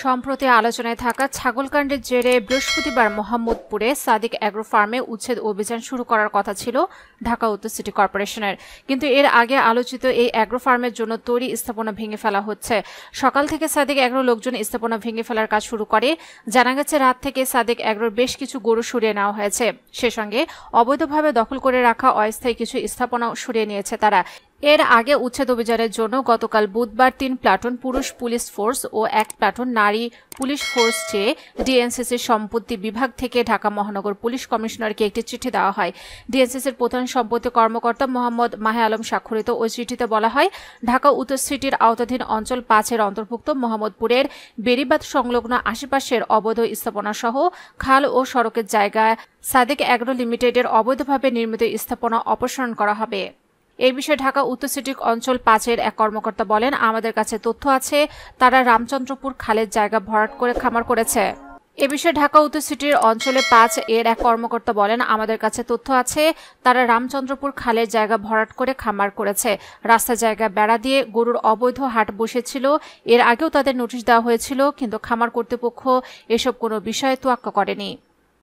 সম্প্রতি আলোচনায় থাকা ছাগলকাণ্ডের জেরে বৃহস্পতিবার মোহাম্মদপুরে সাদিক অ্যাগ্রো ফার্মে উচ্ছেদ অভিযান শুরু করার কথা ছিল ঢাকা উত্তর সিটি কর্পোরেশনের, কিন্তু এর আগে আলোচিত এই অ্যাগ্রো ফার্মের জন্য তৈরি স্থাপনা ভেঙে ফেলা হচ্ছে। সকাল থেকে সাদিক অ্যাগ্রো লোকজন স্থাপনা ভেঙে ফেলার কাজ শুরু করে। জানা গেছে রাত থেকে সাদিক অ্যাগ্রোর বেশ কিছু গরু সরিয়ে নেওয়া হয়েছে। সে সঙ্গে অবৈধভাবে দখল করে রাখা অস্থায়ী কিছু স্থাপনা সরিয়ে নিয়েছে তারা। এর আগে উচ্ছেদ অভিযানের জন্য গতকাল বুধবার ৩ প্লাটুন পুরুষ পুলিশ ফোর্স ও ১ প্লাটুন নারী পুলিশ ফোর্স চেয়ে ডিএনসিসির সম্পত্তি বিভাগ থেকে ঢাকা মহানগর পুলিশ কমিশনারকে একটি চিঠি দেওয়া হয়। ডিএনসিসির প্রধান সম্পত্তি কর্মকর্তা মোহাম্মদ মাহে আলম স্বাক্ষরিত ওই চিঠিতে বলা হয়, ঢাকা উত্তর সিটির আওতাধীন অঞ্চল ৫-এর অন্তর্ভুক্ত মোহাম্মদপুরের বেড়িবাঁধ সংলগ্ন আশেপাশের অবৈধ স্থাপনা সহ খাল ও সড়কের জায়গায় সাদিক অ্যাগ্রো লিমিটেডের অবৈধভাবে নির্মিত স্থাপনা অপসারণ করা হবে। এই বিষয়ে ঢাকা উত্তর সিটি অঞ্চল ৫-এর এক কর্মকর্তা বলেন, আমাদের কাছে তথ্য আছে তারা রামচন্দ্রপুর খালের জায়গা ভরাট করে খামার করেছে। এ বিষয়ে ঢাকা উত্তর সিটির অঞ্চলে ৫-এর এক কর্মকর্তা বলেন, আমাদের কাছে তথ্য আছে তারা রামচন্দ্রপুর খালের জায়গা ভরাট করে খামার করেছে। রাস্তা জায়গা বেড়া দিয়ে গরুর অবৈধ হাট বসেছিল। এর আগেও তাদের নোটিশ দেওয়া হয়েছিল, কিন্তু খামার কর্তৃপক্ষ এসব কোনো বিষয়ে তোয়াক্কা করেনি।